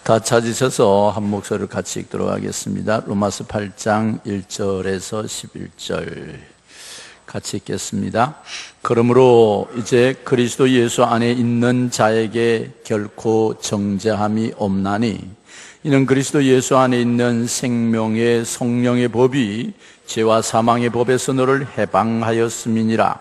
다 찾으셔서 한 목소리를 같이 읽도록 하겠습니다. 로마서 8장 1절에서 11절 같이 읽겠습니다. 그러므로 이제 그리스도 예수 안에 있는 자에게 결코 정죄함이 없나니 이는 그리스도 예수 안에 있는 생명의 성령의 법이 죄와 사망의 법에서 너를 해방하였음이니라.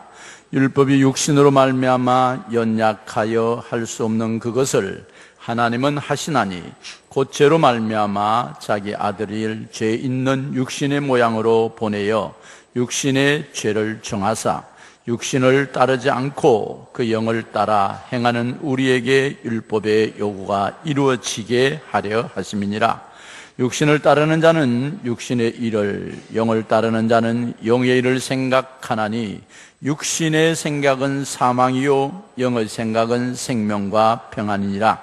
율법이 육신으로 말미암아 연약하여 할 수 없는 그것을 하나님은 하시나니 곧 죄로 말미암아 자기 아들을 죄 있는 육신의 모양으로 보내어 육신의 죄를 정하사 육신을 따르지 않고 그 영을 따라 행하는 우리에게 율법의 요구가 이루어지게 하려 하심이니라. 육신을 따르는 자는 육신의 일을, 영을 따르는 자는 영의 일을 생각하나니 육신의 생각은 사망이요 영의 생각은 생명과 평안이니라.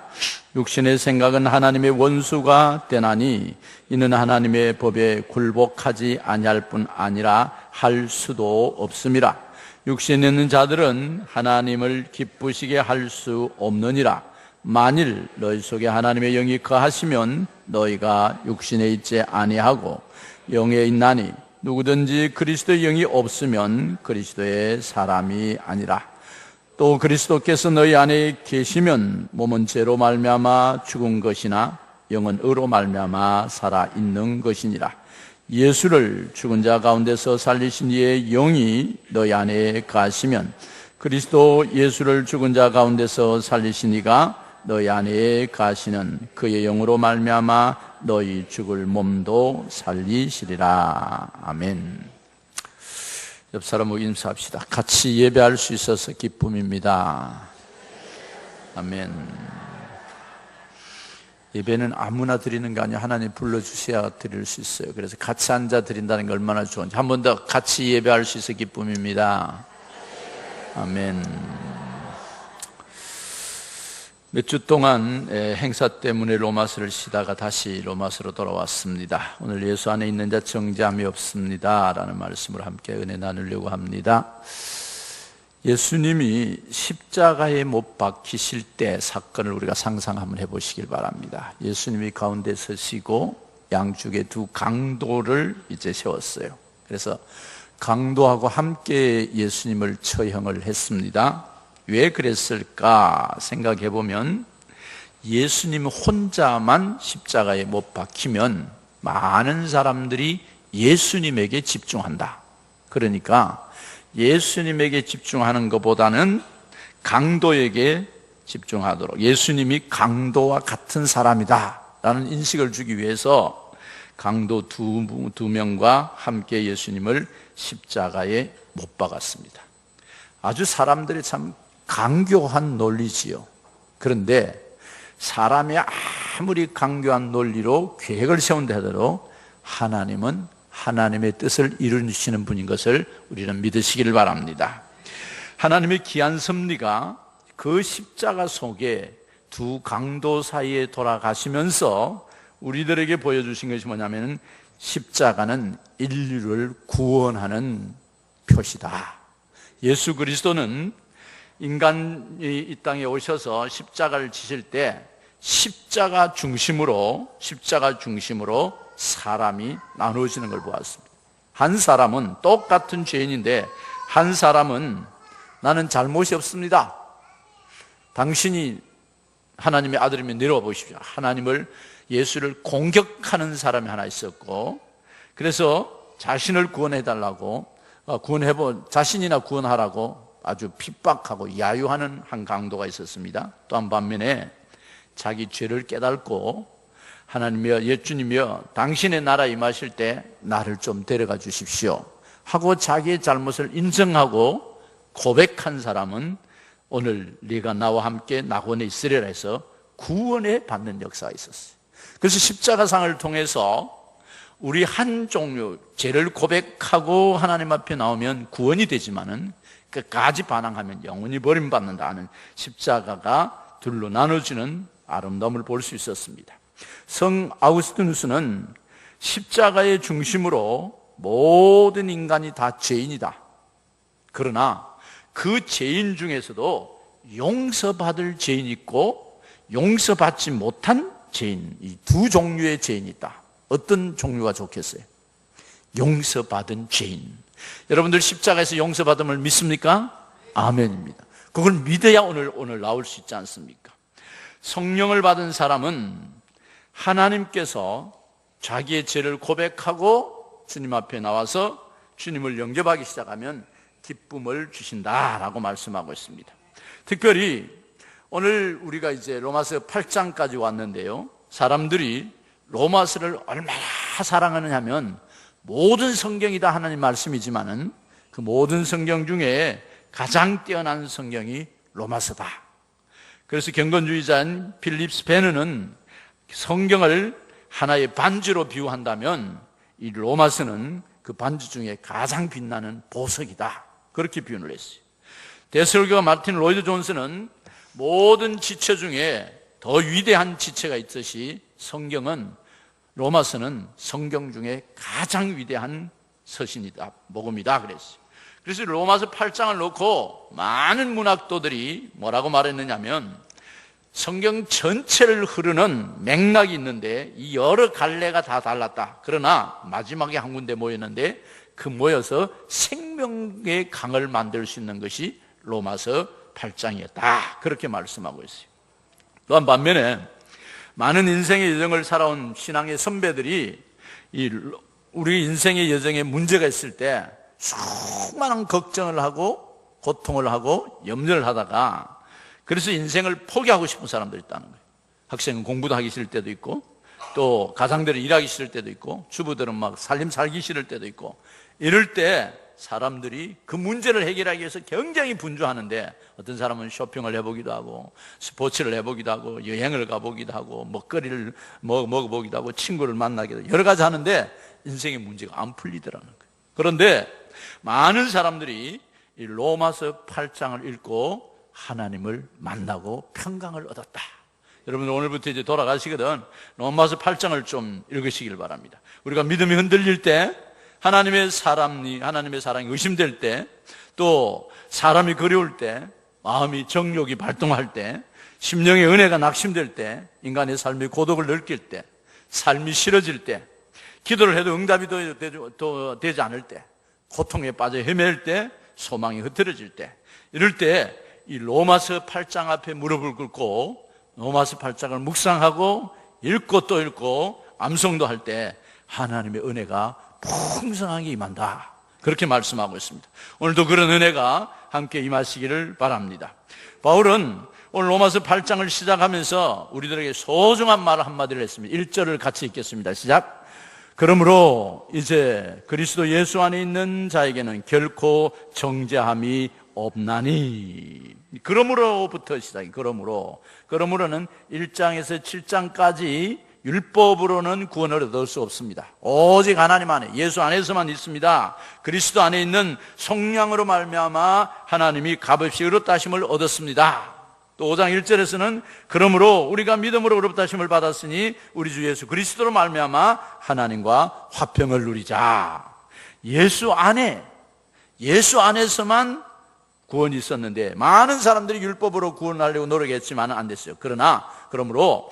육신의 생각은 하나님의 원수가 되나니 이는 하나님의 법에 굴복하지 아니할 뿐 아니라 할 수도 없음이라. 육신에 있는 자들은 하나님을 기쁘시게 할 수 없느니라. 만일 너희 속에 하나님의 영이 거하시면 너희가 육신에 있지 아니하고 영에 있나니 누구든지 그리스도의 영이 없으면 그리스도의 사람이 아니라. 또 그리스도께서 너희 안에 계시면 몸은 죄로 말미암아 죽은 것이나 영은 의로 말미암아 살아있는 것이니라. 예수를 죽은 자 가운데서 살리신 이의 영이 너희 안에 가시면 그리스도 예수를 죽은 자 가운데서 살리신 이가 너희 안에 가시는 그의 영으로 말미암아 너희 죽을 몸도 살리시리라. 아멘. 옆 사람하고 인사합시다. 같이 예배할 수 있어서 기쁨입니다. 아멘. 예배는 아무나 드리는 게 아니라 하나님 불러주셔야 드릴 수 있어요. 그래서 같이 앉아 드린다는 게 얼마나 좋은지. 한 번 더 같이 예배할 수 있어 기쁨입니다. 아멘. 몇 주 동안 행사 때문에 로마서를 쉬다가 다시 로마서로 돌아왔습니다. 오늘 예수 안에 있는 자 정죄함이 없습니다 라는 말씀을 함께 은혜 나누려고 합니다. 예수님이 십자가에 못 박히실 때 사건을 우리가 상상 한번 해보시길 바랍니다. 예수님이 가운데 서시고 양쪽에 두 강도를 이제 세웠어요. 그래서 강도하고 함께 예수님을 처형을 했습니다. 왜 그랬을까 생각해 보면 예수님 혼자만 십자가에 못 박히면 많은 사람들이 예수님에게 집중한다. 그러니까 예수님에게 집중하는 것보다는 강도에게 집중하도록, 예수님이 강도와 같은 사람이다 라는 인식을 주기 위해서 강도 두 명과 함께 예수님을 십자가에 못 박았습니다. 아주 사람들이 참 강교한 논리지요. 그런데 사람이 아무리 강교한 논리로 계획을 세운다 하더라도 하나님은 하나님의 뜻을 이루시는 분인 것을 우리는 믿으시기를 바랍니다. 하나님의 귀한 섭리가 그 십자가 속에 두 강도 사이에 돌아가시면서 우리들에게 보여주신 것이 뭐냐면 십자가는 인류를 구원하는 표시다. 예수 그리스도는 인간이 이 땅에 오셔서 십자가를 지실 때 십자가 중심으로 사람이 나누어지는 걸 보았습니다. 한 사람은 똑같은 죄인인데 한 사람은 나는 잘못이 없습니다. 당신이 하나님의 아들이면 내려와 보십시오. 하나님을 예수를 공격하는 사람이 하나 있었고 그래서 자신을 구원해달라고 자신이나 구원하라고 아주 핍박하고 야유하는 한 강도가 있었습니다. 또 한 반면에 자기 죄를 깨닫고 하나님이여 예수님이여 당신의 나라 임하실 때 나를 좀 데려가 주십시오 하고 자기의 잘못을 인정하고 고백한 사람은 오늘 네가 나와 함께 낙원에 있으리라 해서 구원에 받는 역사가 있었어요. 그래서 십자가상을 통해서 우리 한 종류 죄를 고백하고 하나님 앞에 나오면 구원이 되지만은 끝까지 반항하면 영원히 버림받는다 하는 십자가가 둘로 나눠지는 아름다움을 볼 수 있었습니다. 성 아우구스티누스는 십자가의 중심으로 모든 인간이 다 죄인이다. 그러나 그 죄인 중에서도 용서받을 죄인이 있고 용서받지 못한 죄인, 이 두 종류의 죄인이 있다. 어떤 종류가 좋겠어요? 용서받은 죄인. 여러분들 십자가에서 용서받음을 믿습니까? 아멘입니다. 그걸 믿어야 오늘 나올 수 있지 않습니까? 성령을 받은 사람은 하나님께서 자기의 죄를 고백하고 주님 앞에 나와서 주님을 영접하기 시작하면 기쁨을 주신다라고 말씀하고 있습니다. 특별히 오늘 우리가 이제 로마서 8장까지 왔는데요, 사람들이 로마서를 얼마나 사랑하느냐 하면 모든 성경이 다 하나님 말씀이지만은 그 모든 성경 중에 가장 뛰어난 성경이 로마서다. 그래서 경건주의자인 필립 스페너는 성경을 하나의 반지로 비유한다면 이 로마서는 그 반지 중에 가장 빛나는 보석이다. 그렇게 표현을 했어요. 대설교가 마틴 로이드 존스는 모든 지체 중에 더 위대한 지체가 있듯이 로마서는 성경 중에 가장 위대한 서신이다, 복음이다 그랬어요. 그래서 로마서 8장을 놓고 많은 문학도들이 뭐라고 말했느냐면 성경 전체를 흐르는 맥락이 있는데 이 여러 갈래가 다 달랐다. 그러나 마지막에 한 군데 모였는데 그 모여서 생명의 강을 만들 수 있는 것이 로마서 8장이었다. 그렇게 말씀하고 있어요. 또한 반면에 많은 인생의 여정을 살아온 신앙의 선배들이 우리 인생의 여정에 문제가 있을 때 수많은 걱정을 하고 고통을 하고 염려를 하다가 그래서 인생을 포기하고 싶은 사람들이 있다는 거예요. 학생은 공부도 하기 싫을 때도 있고 또 가장들은 일하기 싫을 때도 있고 주부들은 막 살림 살기 싫을 때도 있고 이럴 때 사람들이 그 문제를 해결하기 위해서 굉장히 분주하는데 어떤 사람은 쇼핑을 해보기도 하고 스포츠를 해보기도 하고 여행을 가보기도 하고 먹거리를 먹어보기도 하고 친구를 만나기도 하고 여러 가지 하는데 인생의 문제가 안 풀리더라는 거예요. 그런데 많은 사람들이 이 로마서 8장을 읽고 하나님을 만나고 평강을 얻었다. 여러분 오늘부터 이제 돌아가시거든 로마서 8장을 좀 읽으시길 바랍니다. 우리가 믿음이 흔들릴 때 하나님의 사랑이 의심될 때 또 사람이 그리울 때 마음이 정욕이 발동할 때 심령의 은혜가 낙심될 때 인간의 삶의 고독을 느낄 때 삶이 싫어질 때 기도를 해도 응답이 되지 않을 때 고통에 빠져 헤맬 때 소망이 흐트러질 때 이럴 때 이 로마서 8장 앞에 무릎을 꿇고 로마서 8장을 묵상하고 읽고 또 읽고 암송도 할 때 하나님의 은혜가 풍성하게 임한다. 그렇게 말씀하고 있습니다. 오늘도 그런 은혜가 함께 임하시기를 바랍니다. 바울은 오늘 로마서 8장을 시작하면서 우리들에게 소중한 말 한마디를 했습니다. 1절을 같이 읽겠습니다. 시작. 그러므로 이제 그리스도 예수 안에 있는 자에게는 결코 정죄함이 없나니. 그러므로부터 시작이 그러므로는 1장에서 7장까지 율법으로는 구원을 얻을 수 없습니다. 오직 하나님 안에 예수 안에서만 있습니다. 그리스도 안에 있는 성령으로 말미암아 하나님이 값없이 의롭다심을 얻었습니다. 또 5장 1절에서는 그러므로 우리가 믿음으로 의롭다심을 받았으니 우리 주 예수 그리스도로 말미암아 하나님과 화평을 누리자. 예수 안에서만 구원이 있었는데 많은 사람들이 율법으로 구원하려고 노력했지만 안 됐어요. 그러므로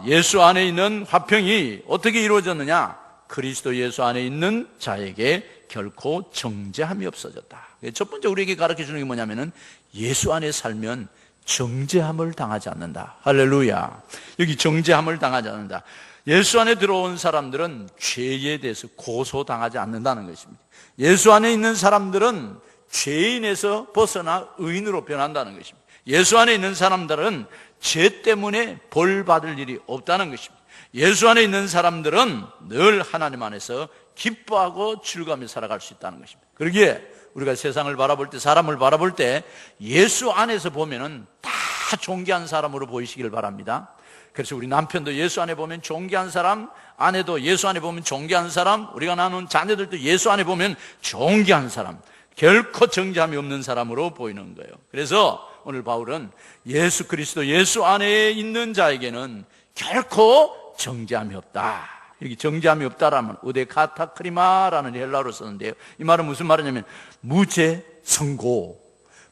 예수 안에 있는 화평이 어떻게 이루어졌느냐? 그리스도 예수 안에 있는 자에게 결코 정죄함이 없어졌다. 첫 번째 우리에게 가르쳐 주는 게 뭐냐면은 예수 안에 살면 정죄함을 당하지 않는다. 할렐루야. 여기 정죄함을 당하지 않는다. 예수 안에 들어온 사람들은 죄에 대해서 고소당하지 않는다는 것입니다. 예수 안에 있는 사람들은 죄인에서 벗어나 의인으로 변한다는 것입니다. 예수 안에 있는 사람들은 죄 때문에 벌 받을 일이 없다는 것입니다. 예수 안에 있는 사람들은 늘 하나님 안에서 기뻐하고 즐거우며 살아갈 수 있다는 것입니다. 그러기에 우리가 세상을 바라볼 때, 사람을 바라볼 때 예수 안에서 보면은 다 존귀한 사람으로 보이시길 바랍니다. 그래서 우리 남편도 예수 안에 보면 존귀한 사람, 아내도 예수 안에 보면 존귀한 사람, 우리가 낳은 자녀들도 예수 안에 보면 존귀한 사람, 결코 정죄함이 없는 사람으로 보이는 거예요. 그래서 오늘 바울은 예수 그리스도 예수 안에 있는 자에게는 결코 정죄함이 없다. 여기 정죄함이 없다라면 우데카타크리마라는 헬라어로 썼는데요. 이 말은 무슨 말이냐면 무죄 선고.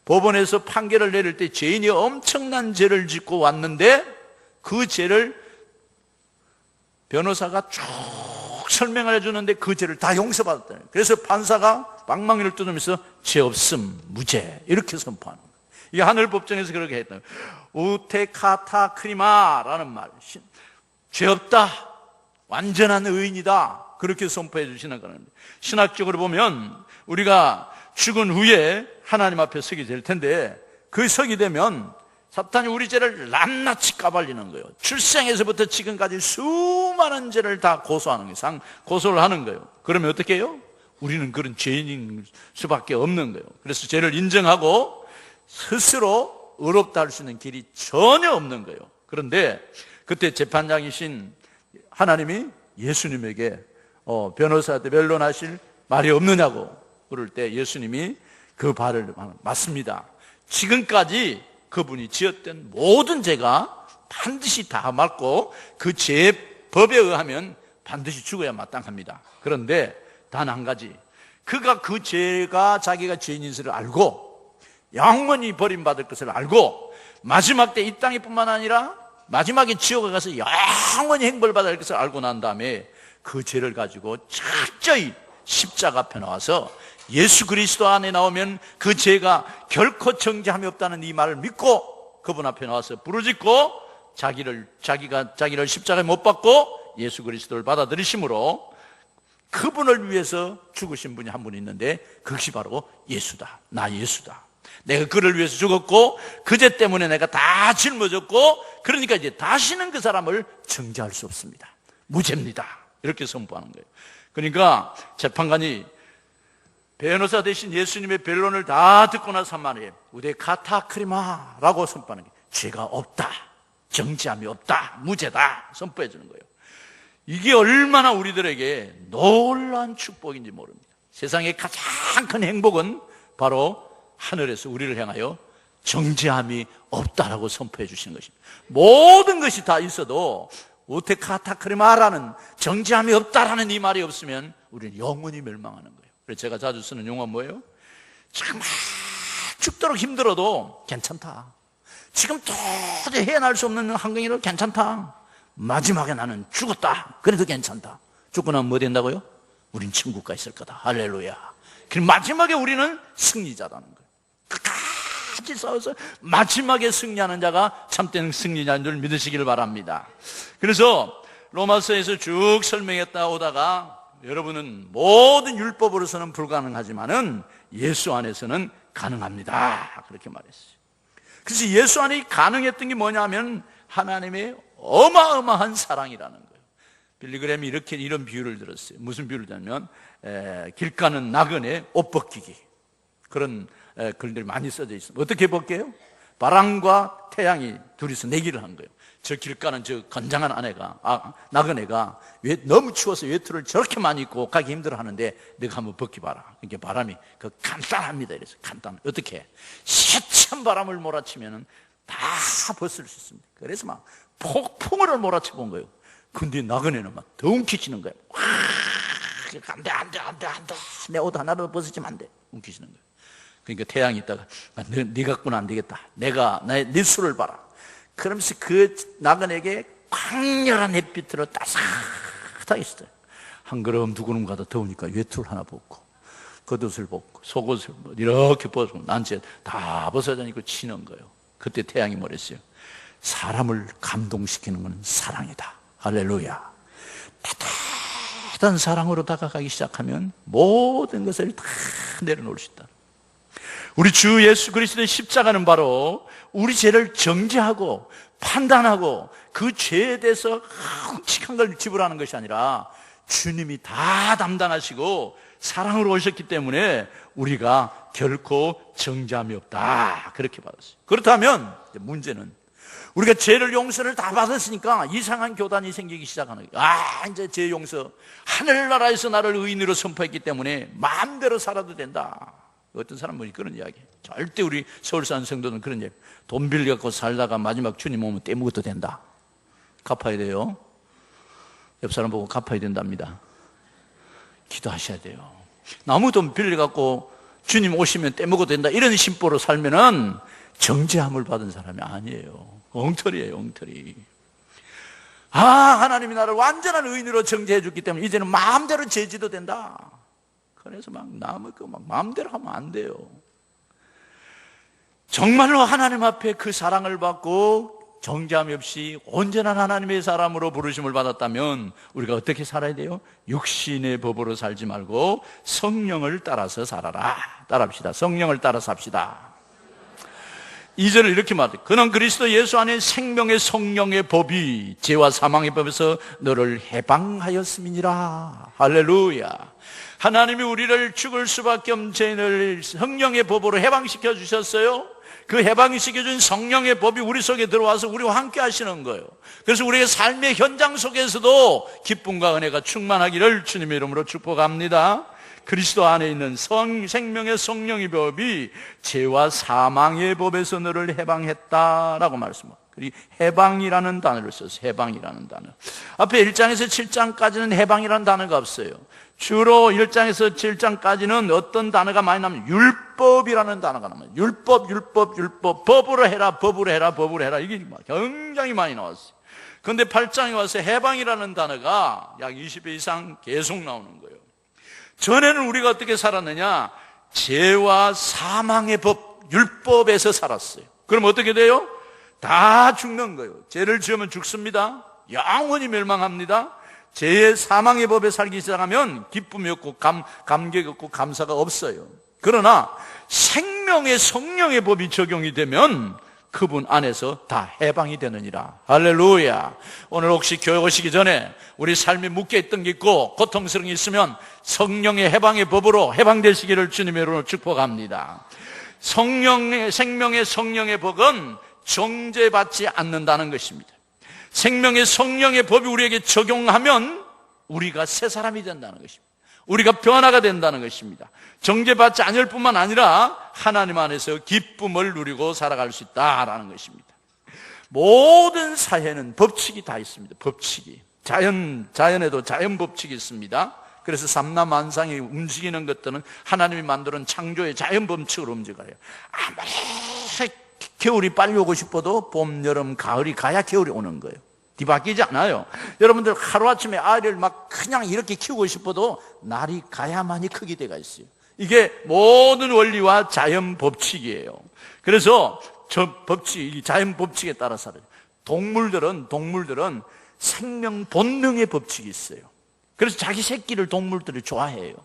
법원에서 판결을 내릴 때 죄인이 엄청난 죄를 짓고 왔는데 그 죄를 변호사가 쭉 설명을 해주는데 그 죄를 다 용서받았다. 그래서 판사가 방망이를 뜯으면서 죄 없음, 무죄 이렇게 선포하는 거예요. 이게 하늘 법정에서 그렇게 했다. 우테카타 크리마라는 말, 죄 없다, 완전한 의인이다, 그렇게 선포해 주시는 거는, 신학적으로 보면 우리가 죽은 후에 하나님 앞에 서게 될 텐데, 그 서게 되면 사탄이 우리 죄를 낱낱이 까발리는 거예요. 출생에서부터 지금까지 수많은 죄를 다 고소하는 거예요. 고소를 하는 거예요. 그러면 어떻게 해요? 우리는 그런 죄인인 수밖에 없는 거예요. 그래서 죄를 인정하고 스스로 의롭다 할 수 있는 길이 전혀 없는 거예요. 그런데 그때 재판장이신 하나님이 예수님에게 변호사한테 변론하실 말이 없느냐고 그럴 때 예수님이 그 발을 맞습니다. 지금까지 그분이 지었던 모든 죄가 반드시 다 맞고 그 죄법에 의하면 반드시 죽어야 마땅합니다. 그런데 단 한 가지, 그가 그 죄가 자기가 죄인인 것을 알고 영원히 버림받을 것을 알고 마지막 때 이 땅에 뿐만 아니라 마지막에 지옥에 가서 영원히 행벌받을 것을 알고 난 다음에 그 죄를 가지고 철저히 십자가 앞에 나와서 예수 그리스도 안에 나오면 그 죄가 결코 정죄함이 없다는 이 말을 믿고 그분 앞에 나와서 부르짖고 자기를 십자가에 못 박고 예수 그리스도를 받아들이심으로 그분을 위해서 죽으신 분이 한 분 있는데 그것이 바로 예수다. 나 예수다. 내가 그를 위해서 죽었고 그 죄 때문에 내가 다 짊어졌고 그러니까 이제 다시는 그 사람을 정죄할 수 없습니다. 무죄입니다. 이렇게 선포하는 거예요. 그러니까 재판관이 변호사 대신 예수님의 변론을 다 듣고 나서 한 말이에요. 우데 카타크리마라고 선포하는 게 죄가 없다, 정죄함이 없다, 무죄다 선포해 주는 거예요. 이게 얼마나 우리들에게 놀라운 축복인지 모릅니다. 세상의 가장 큰 행복은 바로 하늘에서 우리를 향하여 정죄함이 없다라고 선포해 주시는 것입니다. 모든 것이 다 있어도 우테카타크리마라는 정죄함이 없다라는 이 말이 없으면 우리는 영원히 멸망하는 거예요. 그래서 제가 자주 쓰는 용어가 뭐예요? 정말 죽도록 힘들어도 괜찮다. 지금 도저히 헤어날 수 없는 환경이라도 괜찮다. 마지막에 나는 죽었다. 그래도 괜찮다. 죽고 나면 뭐 된다고요? 우린 천국 가 있을 거다. 할렐루야. 그럼 마지막에 우리는 승리자라는 거예요. 끝까지 싸워서 마지막에 승리하는 자가 참된 승리자인 줄 믿으시길 바랍니다. 그래서 로마서에서 쭉 설명했다 오다가 여러분은 모든 율법으로서는 불가능하지만은 예수 안에서는 가능합니다. 그렇게 말했어요. 그래서 예수 안에 가능했던 게 뭐냐면 하나님의 어마어마한 사랑이라는 거예요. 빌리그램이 이런 비유를 들었어요. 무슨 비유를 들냐면 길 가는 나그네 옷 벗기기, 그런 글들이 많이 써져 있습니다. 어떻게 벗겨요? 바람과 태양이 둘이서 내기를 한 거예요. 저 길 가는 저 건장한 나그네가 너무 추워서 외투를 저렇게 많이 입고 가기 힘들어 하는데 내가 한번 벗기봐라. 이게 바람이 간단합니다. 이래서 간단. 어떻게? 세찬 바람을 몰아치면 다 벗을 수 있습니다. 그래서 막 폭풍을 몰아쳐 본 거예요. 근데 나그네는 막 더 움켜쥐는 거예요. 안돼. 내 옷 하나도 벗으면 안 돼. 움켜쥐는 거예요. 그러니까 태양이 있다가 네 갖고는 안 되겠다. 네 수를 봐라. 그러면서 그 나그네에게 광렬한 햇빛으로 따뜻하게 있어요. 한 걸음 두 걸음 가다 더우니까 외투를 하나 벗고 겉옷을 벗고 속옷을 이렇게 벗고 난제 다 벗어야 되니까 치는 거예요. 그때 태양이 뭐랬어요? 사람을 감동시키는 건 사랑이다. 할렐루야. 따뜻한 사랑으로 다가가기 시작하면 모든 것을 다 내려놓을 수 있다. 우리 주 예수 그리스도의 십자가는 바로 우리 죄를 정죄하고 판단하고 그 죄에 대해서 끔찍한 걸 지불하는 것이 아니라 주님이 다 담당하시고 사랑으로 오셨기 때문에 우리가 결코 정죄함이 없다. 그렇게 받았어요. 그렇다면 문제는 우리가 죄를 용서를 다 받았으니까 이상한 교단이 생기기 시작하는 거예요. 이제 죄 용서, 하늘나라에서 나를 의인으로 선포했기 때문에 마음대로 살아도 된다. 어떤 사람들이 그런 이야기. 절대 우리 서울산 성도는 그런 이야기. 돈 빌려갖고 살다가 마지막 주님 오면 떼먹어도 된다. 갚아야 돼요. 옆 사람 보고 갚아야 된답니다. 기도하셔야 돼요. 아무 돈 빌려갖고 주님 오시면 떼먹어도 된다. 이런 심보로 살면은 정죄함을 받은 사람이 아니에요. 엉터리예요, 엉터리. 하나님이 나를 완전한 의인으로 정죄해 줬기 때문에 이제는 마음대로 죄지도 된다. 그래서 막 남의 거 막 마음대로 하면 안 돼요. 정말로 하나님 앞에 그 사랑을 받고 정죄함이 없이 온전한 하나님의 사람으로 부르심을 받았다면 우리가 어떻게 살아야 돼요? 육신의 법으로 살지 말고 성령을 따라서 살아라. 따라합시다. 성령을 따라 삽시다. 2절을 이렇게 말해요. 그는 그리스도 예수 안에 생명의 성령의 법이 죄와 사망의 법에서 너를 해방하였음이니라. 할렐루야. 하나님이 우리를 죽을 수밖에 없는 죄인을 성령의 법으로 해방시켜 주셨어요. 그 해방시켜준 성령의 법이 우리 속에 들어와서 우리와 함께 하시는 거예요. 그래서 우리의 삶의 현장 속에서도 기쁨과 은혜가 충만하기를 주님의 이름으로 축복합니다. 그리스도 안에 있는 생명의 성령의 법이 죄와 사망의 법에서 너를 해방했다라고 말씀합니다. 그리고 해방이라는 단어를 썼어요. 해방이라는 단어. 앞에 1장에서 7장까지는 해방이라는 단어가 없어요. 주로 1장에서 7장까지는 어떤 단어가 많이 나오면 율법이라는 단어가 나와요. 율법. 법으로 해라. 이게 굉장히 많이 나왔어요. 그런데 8장에 와서 해방이라는 단어가 약 20배 이상 계속 나오는 거예요. 전에는 우리가 어떻게 살았느냐? 죄와 사망의 법, 율법에서 살았어요. 그럼 어떻게 돼요? 다 죽는 거예요. 죄를 지으면 죽습니다. 영원히 멸망합니다. 죄의 사망의 법에 살기 시작하면 기쁨이 없고 감격이 없고 감사가 없어요. 그러나 생명의 성령의 법이 적용이 되면 그분 안에서 다 해방이 되느니라. 할렐루야. 오늘 혹시 교회 오시기 전에 우리 삶이 묶여있던 게 있고 고통스러운 게 있으면 성령의 해방의 법으로 해방되시기를 주님의 이름으로 축복합니다. 생명의 성령의 법은 정죄받지 않는다는 것입니다. 생명의 성령의 법이 우리에게 적용하면 우리가 새 사람이 된다는 것입니다. 우리가 변화가 된다는 것입니다. 정죄받지 않을 뿐만 아니라 하나님 안에서 기쁨을 누리고 살아갈 수 있다라는 것입니다. 모든 사회는 법칙이 다 있습니다. 법칙이. 자연에도 자연 법칙이 있습니다. 그래서 삼라만상이 움직이는 것들은 하나님이 만드는 창조의 자연 법칙으로 움직여요. 아무리 겨울이 빨리 오고 싶어도 봄, 여름, 가을이 가야 겨울이 오는 거예요. 뒤바뀌지 않아요. 여러분들 하루아침에 아이를 막 그냥 이렇게 키우고 싶어도 날이 가야만이 크게 돼가 있어요. 이게 모든 원리와 자연 법칙이에요. 그래서 저 법칙, 이 자연 법칙에 따라 살아요. 동물들은 생명 본능의 법칙이 있어요. 그래서 자기 새끼를 동물들이 좋아해요.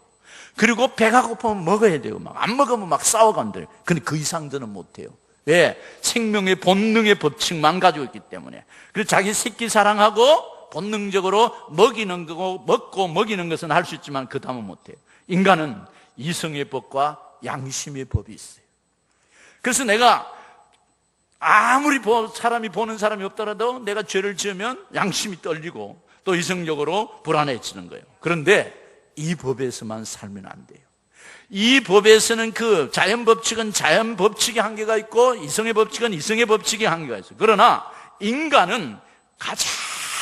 그리고 배가 고프면 먹어야 돼요. 막 안 먹으면 막 싸워간대요. 근데 그 이상들은 못해요. 왜? 생명의 본능의 법칙만 가지고 있기 때문에. 그래서 자기 새끼 사랑하고 본능적으로 먹이는 거고 먹고 먹이는 것은 할 수 있지만 그 다음은 못해요. 인간은 이성의 법과 양심의 법이 있어요. 그래서 내가 아무리 사람이 보는 사람이 없더라도 내가 죄를 지으면 양심이 떨리고 또 이성적으로 불안해지는 거예요. 그런데 이 법에서만 살면 안 돼요. 이 법에서는 그 자연 법칙은 자연 법칙의 한계가 있고 이성의 법칙은 이성의 법칙의 한계가 있어요. 그러나 인간은 가장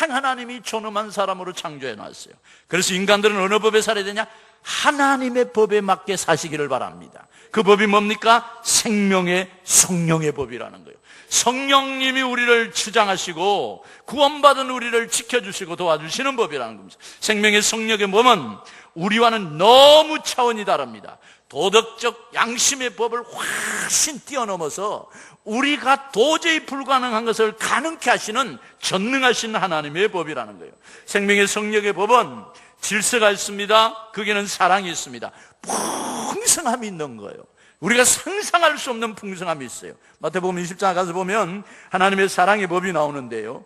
하나님이 존엄한 사람으로 창조해 놨어요. 그래서 인간들은 어느 법에 살아야 되냐? 하나님의 법에 맞게 사시기를 바랍니다. 그 법이 뭡니까? 생명의 성령의 법이라는 거예요. 성령님이 우리를 주장하시고 구원받은 우리를 지켜주시고 도와주시는 법이라는 겁니다. 생명의 성령의 법은 우리와는 너무 차원이 다릅니다. 도덕적 양심의 법을 훨씬 뛰어넘어서 우리가 도저히 불가능한 것을 가능케 하시는 전능하신 하나님의 법이라는 거예요. 생명의 성령의 법은 질서가 있습니다. 거기는 사랑이 있습니다. 풍성함이 있는 거예요. 우리가 상상할 수 없는 풍성함이 있어요. 마태복음 20장 가서 보면 하나님의 사랑의 법이 나오는데요.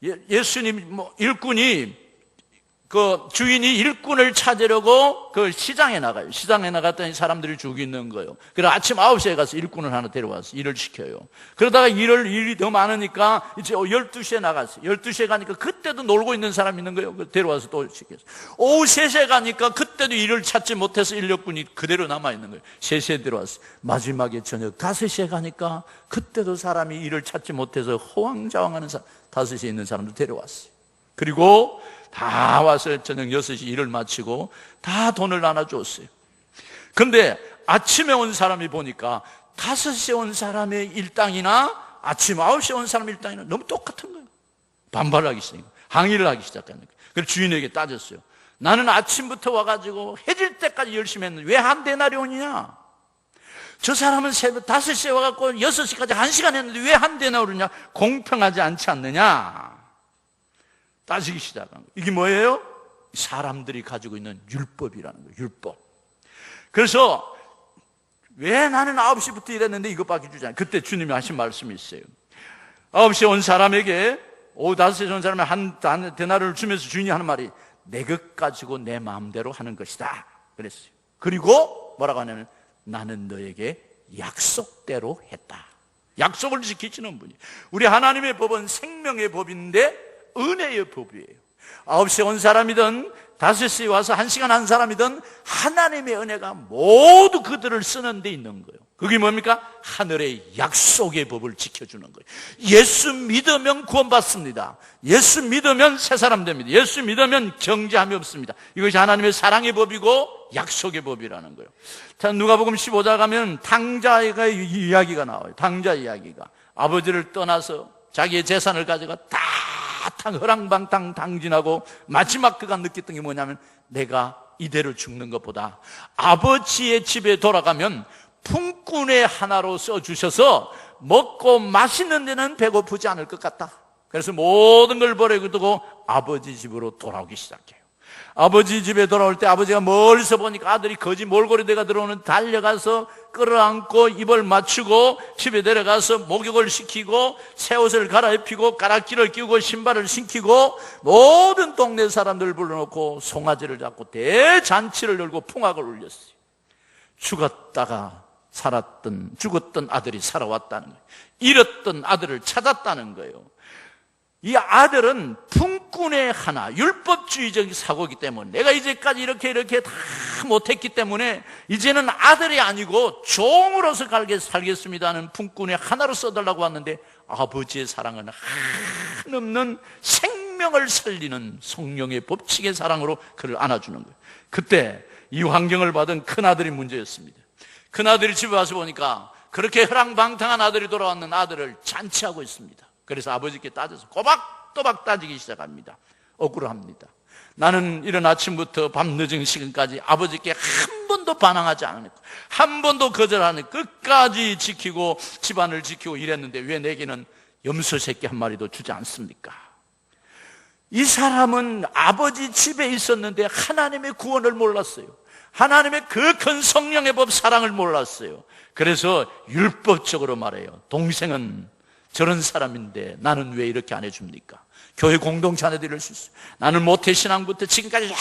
예수님 일꾼이 그 주인이 일꾼을 찾으려고 그 시장에 나가요. 시장에 나갔더니 사람들이 죽이 있는 거예요. 그래서 아침 9시에 가서 일꾼을 하나 데려와서 일을 시켜요. 그러다가 일이 더 많으니까 이제 12시에 나갔어요. 12시에 가니까 그때도 놀고 있는 사람이 있는 거예요. 데려와서 또 시켰어요. 오후 3시에 가니까 그때도 일을 찾지 못해서 인력군이 그대로 남아있는 거예요. 3시에 데려왔어요. 마지막에 저녁 5시에 가니까 그때도 사람이 일을 찾지 못해서 호황자황하는 사람, 5시에 있는 사람도 데려왔어요. 그리고 다 와서 저녁 6시 일을 마치고 다 돈을 나눠줬어요. 그런데 아침에 온 사람이 보니까 5시에 온 사람의 일당이나 아침 9시에 온 사람의 일당이나 너무 똑같은 거예요. 반발하기 시작한 거예요. 항의를 하기 시작하는 거예요. 그래서 주인에게 따졌어요. 나는 아침부터 와가지고 해질 때까지 열심히 했는데 왜 한 데나리온이냐? 저 사람은 새벽 5시에 와갖고 6시까지 1시간 했는데 왜 한 데나리온이냐? 공평하지 않지 않느냐? 따지기 시작한 거예요. 이게 뭐예요? 사람들이 가지고 있는 율법이라는 거예요. 율법. 그래서 왜 나는 9시부터 일했는데 이것밖에 주지 않아? 그때 주님이 하신 말씀이 있어요. 9시에 온 사람에게 오후 5시에 온 사람에 한 데나리온을 주면서 주인이 하는 말이 내 것 가지고 내 마음대로 하는 것이다 그랬어요. 그리고 뭐라고 하냐면 나는 너에게 약속대로 했다. 약속을 지키시는 분이. 우리 하나님의 법은 생명의 법인데 은혜의 법이에요. 9시에 온 사람이든 5시에 와서 1시간 한 사람이든 하나님의 은혜가 모두 그들을 쓰는 데 있는 거예요. 그게 뭡니까? 하늘의 약속의 법을 지켜주는 거예요. 예수 믿으면 구원받습니다. 예수 믿으면 새 사람 됩니다. 예수 믿으면 정죄함이 없습니다. 이것이 하나님의 사랑의 법이고 약속의 법이라는 거예요. 자, 누가복음 15장 가면 당자의 이야기가 나와요. 당자 이야기가. 아버지를 떠나서 자기의 재산을 가져가 다 허랑방탕 당진하고 마지막 그가 느꼈던 게 뭐냐면 내가 이대로 죽는 것보다 아버지의 집에 돌아가면 품꾼의 하나로 써주셔서 먹고 마시는 데는 배고프지 않을 것 같다. 그래서 모든 걸 버리고 아버지 집으로 돌아오기 시작해요. 아버지 집에 돌아올 때 아버지가 멀리서 보니까 아들이 거지 몰골이대가 들어오는 달려가서 끌어안고 입을 맞추고 집에 데려가서 목욕을 시키고 새 옷을 갈아입히고 가락지를 끼우고 신발을 신기고 모든 동네 사람들을 불러놓고 송아지를 잡고 대잔치를 열고 풍악을 울렸어요. 죽었던 아들이 살아왔다는 거예요. 잃었던 아들을 찾았다는 거예요. 이 아들은 품꾼의 하나, 율법주의적 사고이기 때문에 내가 이제까지 이렇게 다 못했기 때문에 이제는 아들이 아니고 종으로서 살겠습니다 하는 품꾼의 하나로 써달라고 왔는데 아버지의 사랑은 한없는 생명을 살리는 성령의 법칙의 사랑으로 그를 안아주는 거예요. 그때 이 환경을 받은 큰아들이 문제였습니다. 큰아들이 집에 와서 보니까 그렇게 허랑방탕한 아들이 돌아왔는 아들을 잔치하고 있습니다. 그래서 아버지께 따져서 꼬박꼬박 따지기 시작합니다. 억울합니다. 나는 이른 아침부터 밤 늦은 시간까지 아버지께 한 번도 반항하지 않았고 한 번도 거절하는 끝까지 지키고 집안을 지키고 이랬는데 왜 내게는 염소 새끼 한 마리도 주지 않습니까? 이 사람은 아버지 집에 있었는데 하나님의 구원을 몰랐어요. 하나님의 그 큰 성령의 법 사랑을 몰랐어요. 그래서 율법적으로 말해요. 동생은 저런 사람인데 나는 왜 이렇게 안 해줍니까? 교회 공동체 안에도 이럴 수 있어요. 나는 모태신앙부터 지금까지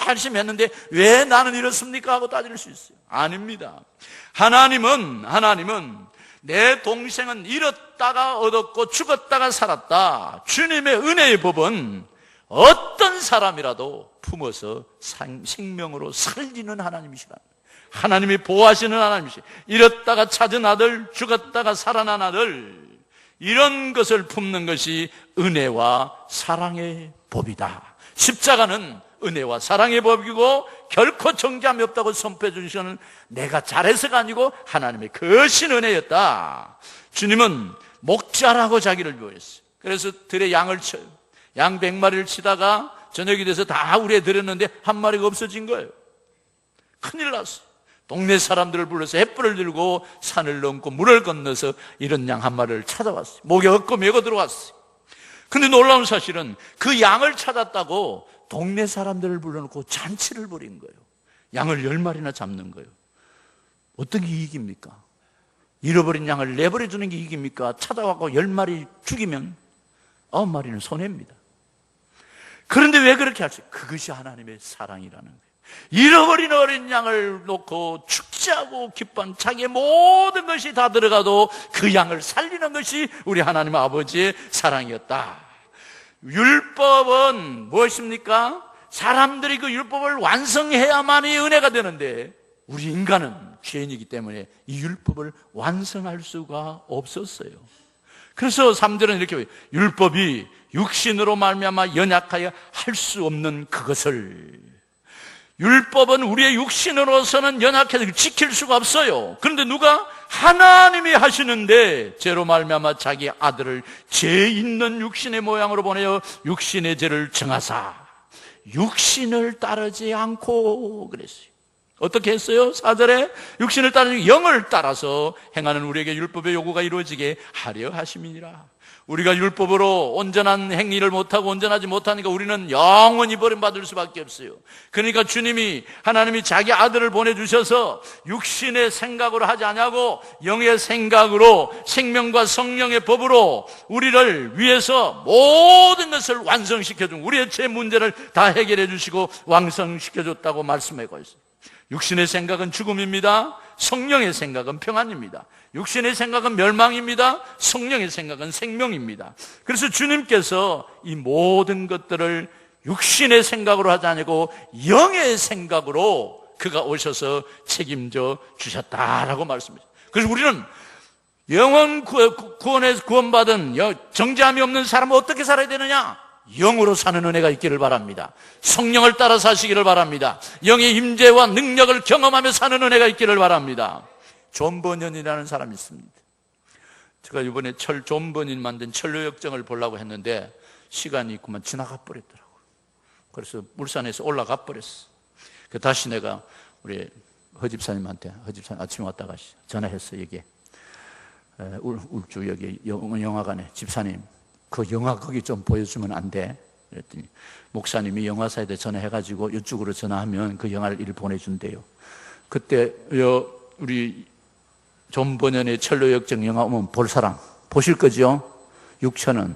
열심히 했는데 왜 나는 이렇습니까? 하고 따질 수 있어요. 아닙니다. 하나님은 내 동생은 잃었다가 얻었고 죽었다가 살았다. 주님의 은혜의 법은 어떤 사람이라도 품어서 생명으로 살리는 하나님이시라. 하나님이 보호하시는 하나님이시라. 잃었다가 찾은 아들, 죽었다가 살아난 아들, 이런 것을 품는 것이 은혜와 사랑의 법이다. 십자가는 은혜와 사랑의 법이고 결코 정죄함이 없다고 선포해 주시는 내가 잘해서가 아니고 하나님의 거신 은혜였다. 주님은 목자라고 자기를 보였어요. 그래서 들에 양을 쳐요. 양 100마리를 치다가 저녁이 돼서 다 우리에 들였는데 한 마리가 없어진 거예요. 큰일 났어요. 동네 사람들을 불러서 횃불을 들고 산을 넘고 물을 건너서 이런 양 한 마리를 찾아왔어요. 목에 얹고 메고 들어왔어요. 근데 놀라운 사실은 그 양을 찾았다고 동네 사람들을 불러놓고 잔치를 벌인 거예요. 양을 10마리나 잡는 거예요. 어떤 게 이익입니까? 잃어버린 양을 내버려 두는 게 이익입니까? 찾아와서 10마리 죽이면 9마리는 손해입니다. 그런데 왜 그렇게 할수 있어요? 그것이 하나님의 사랑이라는 거예요. 잃어버린 어린 양을 놓고 축제하고 기뻐한 자기의 모든 것이 다 들어가도 그 양을 살리는 것이 우리 하나님 아버지의 사랑이었다. 율법은 무엇입니까? 사람들이 그 율법을 완성해야만이 은혜가 되는데 우리 인간은 죄인이기 때문에 이 율법을 완성할 수가 없었어요. 그래서 3절은 이렇게 해요. 율법이 육신으로 말미암아 연약하여 할 수 없는 그것을, 율법은 우리의 육신으로서는 연약해서 지킬 수가 없어요. 그런데 누가? 하나님이 하시는데 죄로 말미암아 자기 아들을 죄 있는 육신의 모양으로 보내어 육신의 죄를 정하사 육신을 따르지 않고 그랬어요. 어떻게 했어요? 4절에 육신을 따르지 영을 따라서 행하는 우리에게 율법의 요구가 이루어지게 하려 하심이니라. 우리가 율법으로 온전한 행위를 못하고 온전하지 못하니까 우리는 영원히 버림받을 수밖에 없어요. 그러니까 주님이, 하나님이 자기 아들을 보내주셔서 육신의 생각으로 하지 않냐고 영의 생각으로 생명과 성령의 법으로 우리를 위해서 모든 것을 완성시켜준, 우리의 죄 문제를 다 해결해 주시고 완성시켜줬다고 말씀하고 있어요. 육신의 생각은 죽음입니다. 성령의 생각은 평안입니다. 육신의 생각은 멸망입니다. 성령의 생각은 생명입니다. 그래서 주님께서 이 모든 것들을 육신의 생각으로 하지 않고 영의 생각으로 그가 오셔서 책임져 주셨다라고 말씀합니다. 그래서 우리는 영원 구원에서 구원받은 정죄함이 없는 사람은 어떻게 살아야 되느냐? 영으로 사는 은혜가 있기를 바랍니다. 성령을 따라 사시기를 바랍니다. 영의 임재와 능력을 경험하며 사는 은혜가 있기를 바랍니다. 존 버년이라는 사람이 있습니다. 제가 이번에 존 버년 만든 천로역정을 보려고 했는데 시간이 있구만 지나가 버렸더라고요. 그래서 울산에서 올라가 버렸어. 다시 내가 우리 허집사님한테, 허집사님 아침에 왔다 가시 전화했어. 여기 울주 여기 영화관에 집사님 그 영화 거기 좀 보여주면 안 돼? 그랬더니 목사님이 영화사에다 전화해가지고 이쪽으로 전화하면 그 영화를 이리 보내준대요. 그때 우리 존 버년의 천로역정 영화 오면 볼 사람 보실 거죠? 6,000원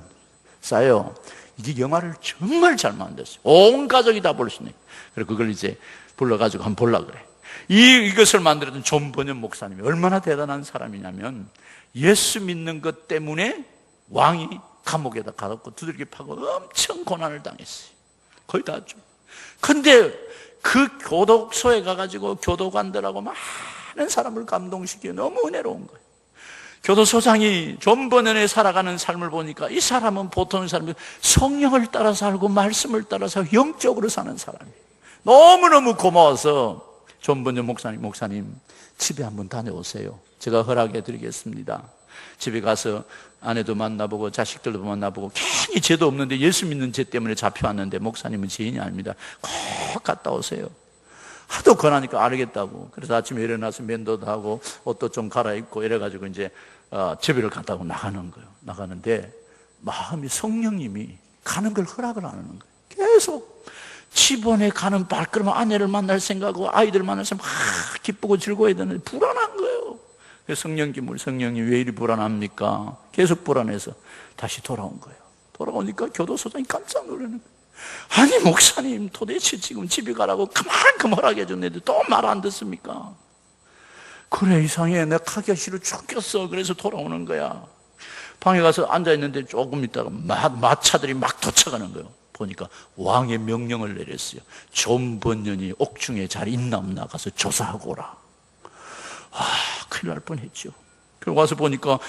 싸요. 이게 영화를 정말 잘 만들었어요. 온 가족이 다 볼 수 있네. 그래서 그걸 이제 불러가지고 한번 보려고 그래. 이것을 만들었던 존 버년 목사님이 얼마나 대단한 사람이냐면 예수 믿는 것 때문에 왕이 감옥에다 가뒀고 두들겨 파고 엄청 고난을 당했어요. 거의 다 죠. 근데 그 교독소에 가가지고 교도관들하고 많은 사람을 감동시키고 너무 은혜로운 거예요. 교도소장이 존 버년의 살아가는 삶을 보니까 이 사람은 보통 사람이 성령을 따라 살고 말씀을 따라서 영적으로 사는 사람이에요. 너무너무 고마워서 존 버년 목사님 집에 한번 다녀오세요. 제가 허락해 드리겠습니다. 집에 가서 아내도 만나보고 자식들도 만나보고 괜히 죄도 없는데 예수 믿는 죄 때문에 잡혀왔는데 목사님은 죄인이 아닙니다. 꼭 갔다 오세요. 하도 권하니까 알겠다고. 그래서 아침에 일어나서 면도도 하고 옷도 좀 갈아입고 이래가지고 이제 집에를 갔다고 나가는 거예요. 나가는데 마음이 성령님이 가는 걸 허락을 안 하는 거예요. 계속 집안에 가는 발걸음 아내를 만날 생각하고 아이들 만나서 막 기쁘고 즐거워야 되는데 불안한 거예요. 성령이 왜 이리 불안합니까? 계속 불안해서 다시 돌아온 거예요. 돌아오니까 교도소장이 깜짝 놀라는 거예요. 아니 목사님 도대체 지금 집에 가라고 그만큼 허락해 줬는데 또 말 안 듣습니까? 그래 이상해 내가 가기가 싫어 죽겠어. 그래서 돌아오는 거야. 방에 가서 앉아있는데 조금 있다가 마차들이 막 도착하는 거예요. 보니까 왕의 명령을 내렸어요. 존 버년이 옥중에 잘 있나 없나 가서 조사하고 오라. 큰일 날 뻔했죠. 그리고 와서 보니까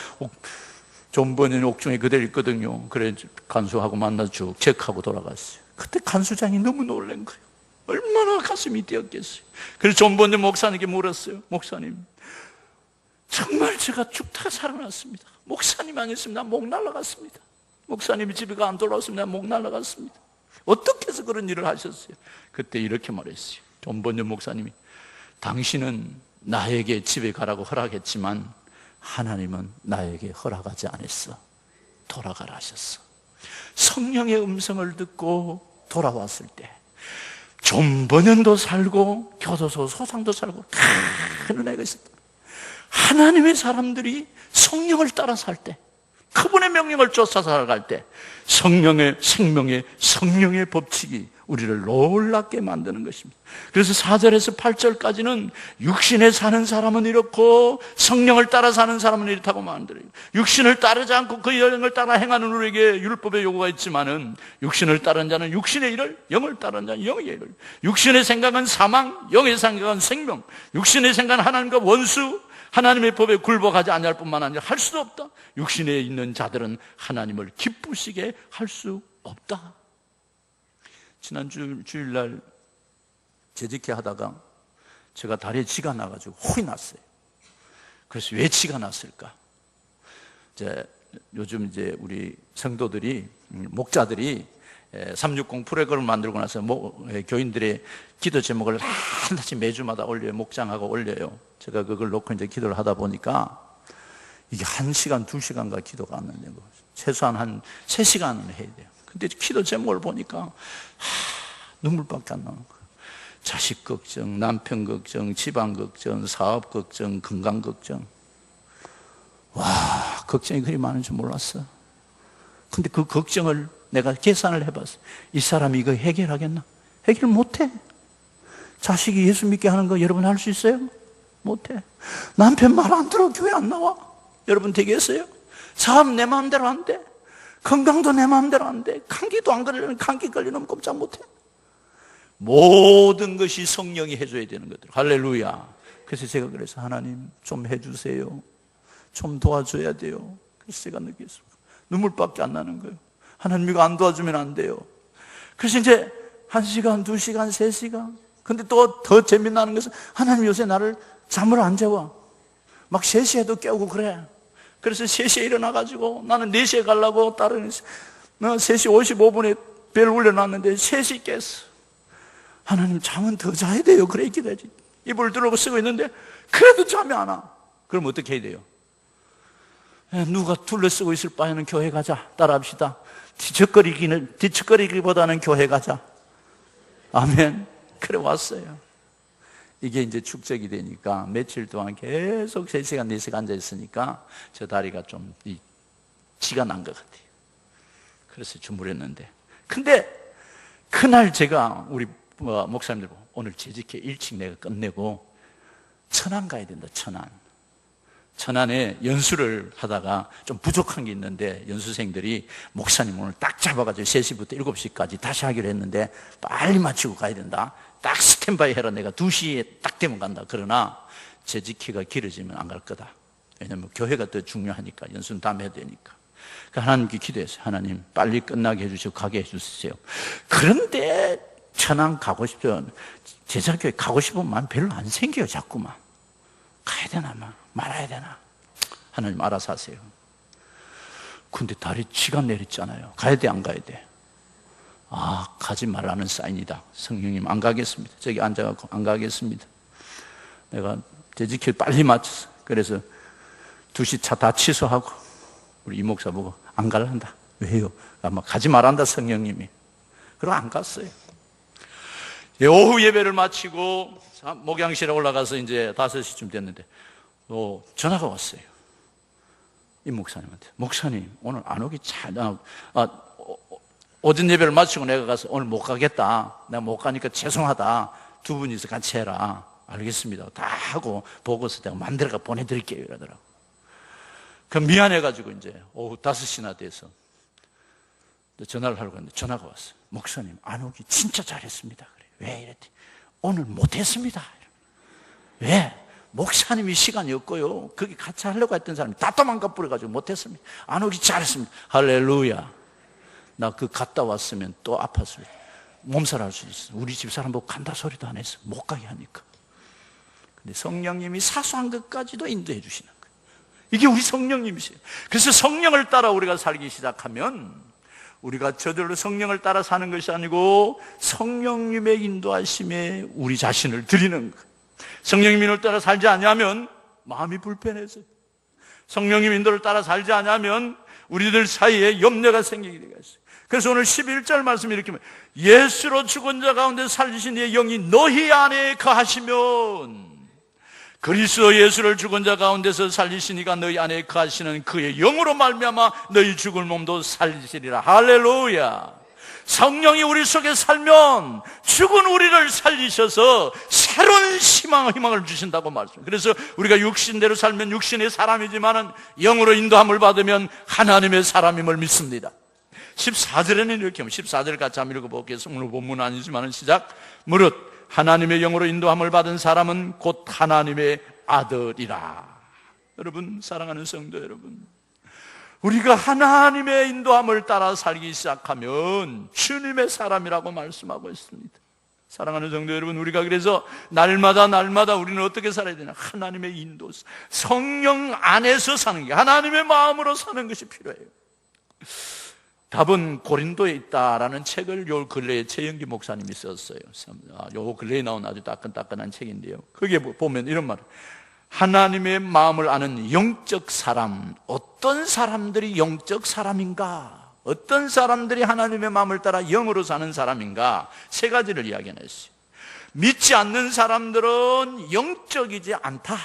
존 버년이 옥중에 그대로 있거든요. 그래 간수하고 만나서 쭉 체크하고 돌아갔어요. 그때 간수장이 너무 놀란 거예요. 얼마나 가슴이 뛰었겠어요. 그래서 존 버년 목사님께 물었어요. 목사님 정말 제가 죽다가 살아났습니다. 목사님 아니었으면 난 목 날아갔습니다. 목사님이 집에 안 돌아왔으면 난 목 날아갔습니다. 어떻게 해서 그런 일을 하셨어요? 그때 이렇게 말했어요. 존 버년 목사님이 당신은 나에게 집에 가라고 허락했지만 하나님은 나에게 허락하지 않았어. 돌아가라 하셨어. 성령의 음성을 듣고 돌아왔을 때 존 버년도 살고 교도소 소장도 살고 큰 은혜가 있었다. 하나님의 사람들이 성령을 따라 살 때, 그분의 명령을 쫓아 살아갈 때 성령의 생명의 성령의 법칙이 우리를 놀랍게 만드는 것입니다. 그래서 4절에서 8절까지는 육신에 사는 사람은 이렇고 성령을 따라 사는 사람은 이렇다고 만들어요. 육신을 따르지 않고 그 영을 따라 행하는 우리에게 율법의 요구가 있지만은 육신을 따르는 자는 육신의 일을, 영을 따르는 자는 영의 일을. 육신의 생각은 사망, 영의 생각은 생명. 육신의 생각은 하나님과 원수, 하나님의 법에 굴복하지 아니할 뿐만 아니라 할 수도 없다. 육신에 있는 자들은 하나님을 기쁘시게 할 수 없다. 지난 주일날 재직회 하다가 제가 다리에 쥐가 나가지고 혹이 났어요. 그래서 왜 쥐가 났을까? 요즘 이제 우리 성도들이, 목자들이 360 프로그램을 만들고 나서 교인들의 기도 제목을 하나씩 매주마다 올려요. 목장하고 올려요. 제가 그걸 놓고 이제 기도를 하다 보니까 이게 1시간, 2시간가 기도가 안 되는 거예요. 최소한 한 3시간은 해야 돼요. 근데 기도 제목을 보니까 눈물밖에 안 나는 거예요. 자식 걱정, 남편 걱정, 집안 걱정, 사업 걱정, 건강 걱정. 와, 걱정이 그리 많은 줄 몰랐어. 근데 그 걱정을 내가 계산을 해봤어. 이 사람이 이거 해결하겠나? 해결 못해. 자식이 예수 믿게 하는 거 여러분 할 수 있어요? 못해. 남편 말 안 들어 교회 안 나와. 여러분 되겠어요? 사업 내 마음대로 안 돼. 건강도 내 마음대로 안 돼. 감기도 안 걸리면 감기 걸리면 꼼짝 못해. 모든 것이 성령이 해줘야 되는 것들. 할렐루야. 그래서 제가 그래서 하나님 좀 해주세요. 좀 도와줘야 돼요. 그래서 제가 느꼈습니다. 눈물밖에 안 나는 거예요. 하나님 이거 안 도와주면 안 돼요. 그래서 이제 1시간, 2시간, 3시간. 근데 또 더 재미나는 것은 하나님 요새 나를 잠을 안 재워. 막 3시에도 깨우고 그래. 그래서 3시에 일어나가지고 나는 4시에 가려고 다른 3시 55분에 벨 울려놨는데 3시 깼어. 하나님 잠은 더 자야 돼요. 그래 기다지. 이불 들고 쓰고 있는데 그래도 잠이 안 와. 그럼 어떻게 해야 돼요? 누가 둘러쓰고 있을 바에는 교회 가자. 따라합시다. 뒤척거리기보다는 교회 가자. 아멘. 그래 왔어요. 이게 이제 축적이 되니까 며칠 동안 계속 3시간, 4시간 앉아 있으니까 저 다리가 좀 지가 난 것 같아요. 그래서 주무렸는데. 근데 그날 제가 우리 목사님들 보고 오늘 재직회 일찍 내가 끝내고 천안 가야 된다. 천안에 연수를 하다가 좀 부족한 게 있는데 연수생들이 목사님 오늘 딱 잡아가지고 3시부터 7시까지 다시 하기로 했는데 빨리 마치고 가야 된다. 딱 스탠바이 해라. 내가 2시에 딱 되면 간다. 그러나 재직회가 길어지면 안 갈 거다. 왜냐하면 교회가 더 중요하니까. 연수는 다음에 해야 되니까. 하나님께 기도했어요. 하나님 빨리 끝나게 해주시고 가게 해주세요. 그런데 천안 가고 싶죠. 제자교회 가고 싶은 마음 별로 안 생겨요. 자꾸만. 가야 되나 말아야 되나. 하나님 알아서 하세요. 근데 다리 쥐가 내렸잖아요. 가야 돼 안 가야 돼? 아, 가지 말라는 사인이다. 성령님 안 가겠습니다. 저기 앉아갖고 안 가겠습니다. 내가 재직회 빨리 마쳤어. 그래서 2시 차 다 취소하고 우리 이 목사 보고 안 갈란다. 왜요? 아마 가지 말란다 성령님이. 그럼 안 갔어요. 오후 예배를 마치고 목양실에 올라가서 이제 5시쯤 됐는데 전화가 왔어요. 이 목사님한테. 목사님 오늘 안 오기 오전 예배를 마치고 내가 가서 오늘 못 가겠다. 내가 못 가니까 죄송하다. 2분이서 같이 해라. 알겠습니다. 다 하고 보고서 내가 만들어가 보내드릴게요. 이러더라고. 그럼 미안해가지고 이제 오후 5시나 돼서 전화를 하려고 했는데 전화가 왔어요. 목사님 안 오기 진짜 잘했습니다. 그래. 왜 이랬더니 오늘 못했습니다. 왜? 목사님이 시간이 없고요. 거기 같이 하려고 했던 사람이 다 도망가 버려가지고 못했습니다. 안 오기 잘했습니다. 할렐루야. 나 그 갔다 왔으면 또 아팠어요. 몸살할 수 있어. 우리 집사람 보고 간다 소리도 안 했어. 못 가게 하니까. 근데 성령님이 사소한 것까지도 인도해 주시는 거예요. 이게 우리 성령님이세요. 그래서 성령을 따라 우리가 살기 시작하면 우리가 저절로 성령을 따라 사는 것이 아니고 성령님의 인도하심에 우리 자신을 드리는 거예요. 성령님 인도를 따라 살지 않으면 마음이 불편해져요. 성령님 인도를 따라 살지 않으면 우리들 사이에 염려가 생기게 되겠어요. 그래서 오늘 11절 말씀이 이렇게 말해요. 예수로 죽은 자 가운데 살리신 이의 영이 너희 안에 거하시면 그리스도 예수를 죽은 자 가운데서 살리신 이가 너희 안에 거하시는 그의 영으로 말미암아 너희 죽을 몸도 살리시리라. 할렐루야. 성령이 우리 속에 살면 죽은 우리를 살리셔서 새로운 희망을 주신다고 말씀해요. 그래서 우리가 육신대로 살면 육신의 사람이지만 영으로 인도함을 받으면 하나님의 사람임을 믿습니다. 14절에는 이렇게 하면 14절 같이 한번 읽어보겠습니다. 오늘 본문 아니지만 시작. 무릇 하나님의 영으로 인도함을 받은 사람은 곧 하나님의 아들이라. 여러분, 사랑하는 성도 여러분, 우리가 하나님의 인도함을 따라 살기 시작하면 주님의 사람이라고 말씀하고 있습니다. 사랑하는 성도 여러분, 우리가 그래서 날마다 우리는 어떻게 살아야 되나? 하나님의 인도, 성령 안에서 사는 게, 하나님의 마음으로 사는 것이 필요해요. 답은 고린도에 있다라는 책을 요 근래에 최영기 목사님이 썼어요. 요 근래에 나온 아주 따끈따끈한 책인데요, 거기에 보면 이런 말을, 하나님의 마음을 아는 영적 사람, 어떤 사람들이 영적 사람인가? 어떤 사람들이 하나님의 마음을 따라 영으로 사는 사람인가? 세 가지를 이야기했어요. 믿지 않는 사람들은 영적이지 않다.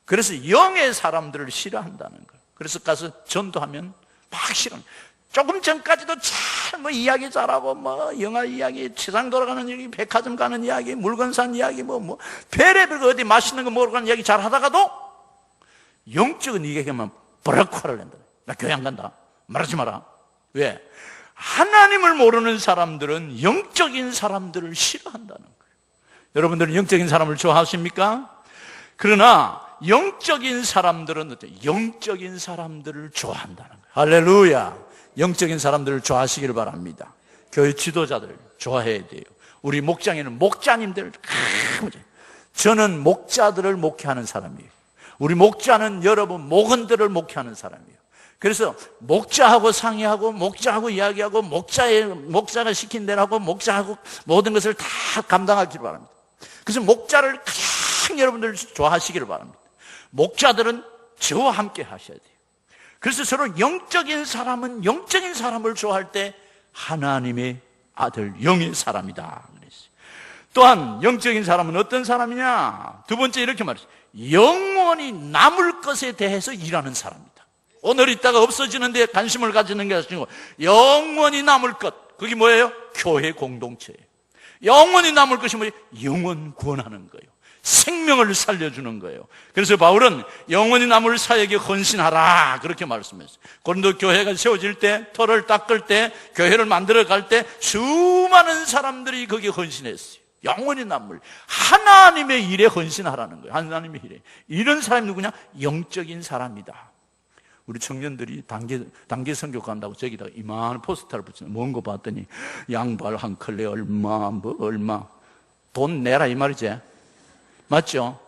그래서 영의 사람들을 싫어한다는 거예요. 그래서 가서 전도하면 막 싫어합니다. 조금 전까지도 잘 이야기 잘하고 영화 이야기, 세상 돌아가는 이야기, 백화점 가는 이야기, 물건 산 이야기, 별의별 어디 맛있는 거 먹으러 가는 이야기 잘 하다가도 영적인 이야기만 버럭 화를 낸다. 나 교회 안 간다. 말하지 마라. 왜? 하나님을 모르는 사람들은 영적인 사람들을 싫어한다는 거예요. 여러분들은 영적인 사람을 좋아하십니까? 그러나 영적인 사람들은 어때요? 영적인 사람들을 좋아한다는 거예요. 할렐루야. 영적인 사람들을 좋아하시길 바랍니다. 교회 지도자들 좋아해야 돼요. 우리 목장에는 목자님들, 저는 목자들을 목회하는 사람이에요. 우리 목자는 여러분 목원들을 목회하는 사람이에요. 그래서 목자하고 상의하고 목자하고 이야기하고 목자가 시킨 대로 하고 목자하고 모든 것을 다 감당하기를 바랍니다. 그래서 목자를 가장 여러분들 좋아하시기를 바랍니다. 목자들은 저와 함께 하셔야 돼요. 그래서 서로 영적인 사람은 영적인 사람을 좋아할 때 하나님의 아들 영의 사람이다 그랬어요. 또한 영적인 사람은 어떤 사람이냐? 두 번째 이렇게 말했어요. 영원히 남을 것에 대해서 일하는 사람입니다. 오늘 있다가 없어지는데 관심을 가지는 게 아니고 영원히 남을 것, 그게 뭐예요? 교회 공동체예요. 영원히 남을 것이 뭐예요? 영원 구원하는 거예요. 생명을 살려주는 거예요. 그래서 바울은 영원히 남을 사역에 헌신하라 그렇게 말씀했어요. 고린도 교회가 세워질 때, 터를 닦을 때, 교회를 만들어갈 때 수많은 사람들이 거기에 헌신했어요. 영원히 남을 하나님의 일에 헌신하라는 거예요. 하나님의 일에. 이런 사람이 누구냐? 영적인 사람이다. 우리 청년들이 단기 선교 간다고 저기다가 이만한 포스터를 붙이는, 뭔 거 봤더니 양발 한 컬레 얼마 돈 내라 이 말이지. 맞죠?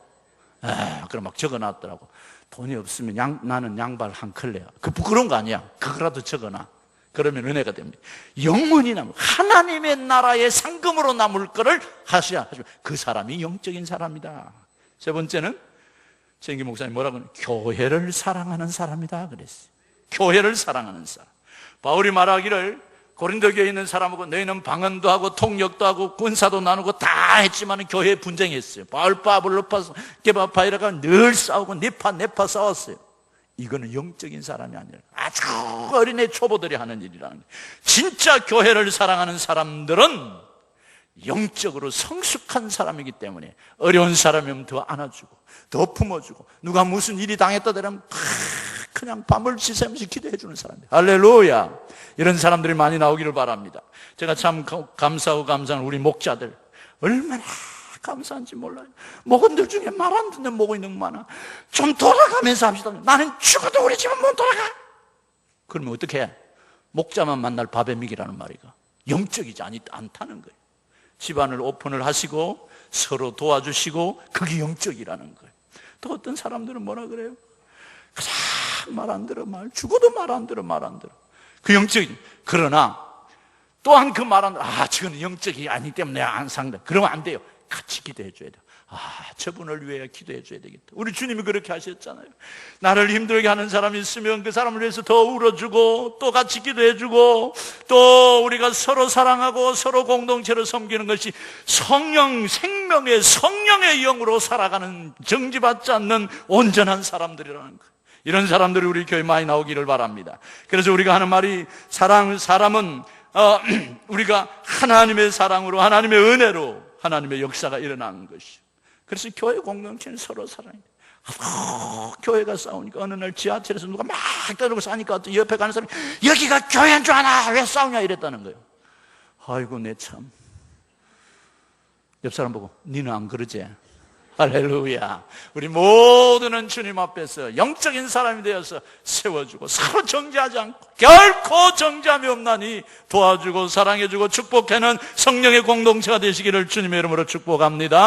그럼 막 적어놨더라고. 돈이 없으면 나는 양발 한 컬레야. 그 부끄러운 거 아니야. 그거라도 적어놔. 그러면 은혜가 됩니다. 영원히 남을, 하나님의 나라의 상금으로 남을 거를 하셔야 하죠. 그 사람이 영적인 사람이다. 세 번째는 최영기 목사님 뭐라고 하냐? 교회를 사랑하는 사람이다 그랬어요. 교회를 사랑하는 사람. 바울이 말하기를 고린도 교회에 있는 사람하고 너희는 방언도 하고 통역도 하고 군사도 나누고 다 했지만 교회에 분쟁했어요. 바울파, 아볼로파, 게바파 이래가 늘 싸우고 네파 싸웠어요. 이거는 영적인 사람이 아니라 아주 어린애 초보들이 하는 일이라는 거예요. 진짜 교회를 사랑하는 사람들은 영적으로 성숙한 사람이기 때문에 어려운 사람이면 더 안아주고 더 품어주고, 누가 무슨 일이 당했다 그러면 그냥 밤을 지새면서 기도해 주는 사람이에요. 할렐루야. 이런 사람들이 많이 나오기를 바랍니다. 제가 참 감사하고 감사한 우리 목자들, 얼마나 감사한지 몰라요. 목원들 중에 말 안 듣는 목이 너무 많아. 좀 돌아가면서 합시다. 나는 죽어도 우리 집은 못 돌아가. 그러면 어떻게 해? 목자만 만날 밥에 미기라는 말이가 영적이지 않다는 거예요. 집안을 오픈을 하시고 서로 도와주시고, 그게 영적이라는 거예요. 또 어떤 사람들은 뭐라 그래요? 그냥 말 안 들어, 죽어도 말 안 들어. 그 영적이. 그러나 또한 그 말 안 들어, 저거는 영적이 아니기 때문에 안 상다. 그러면 안 돼요. 같이 기도해 줘야 돼요. 저분을 위해 기도해 줘야 되겠다. 우리 주님이 그렇게 하셨잖아요. 나를 힘들게 하는 사람이 있으면 그 사람을 위해서 더 울어주고, 또 같이 기도해 주고, 또 우리가 서로 사랑하고 서로 공동체로 섬기는 것이 생명의 성령의 영으로 살아가는, 정지받지 않는 온전한 사람들이라는 거예요. 이런 사람들이 우리 교회에 많이 나오기를 바랍니다. 그래서 우리가 하는 말이, 사람은 우리가 하나님의 사랑으로, 하나님의 은혜로 하나님의 역사가 일어나는 것이죠. 그래서 교회 공동체는 서로 사랑해야 돼요. 교회가 싸우니까 어느 날 지하철에서 누가 막 때리고 싸니까 옆에 가는 사람이 여기가 교회인 줄 아나? 왜 싸우냐? 이랬다는 거예요. 아이고 내 참. 옆 사람 보고 니는 안 그러지? 할렐루야. 우리 모두는 주님 앞에서 영적인 사람이 되어서 세워주고 서로 정죄하지 않고 결코 정죄함이 없나니 도와주고 사랑해주고 축복하는 성령의 공동체가 되시기를 주님의 이름으로 축복합니다.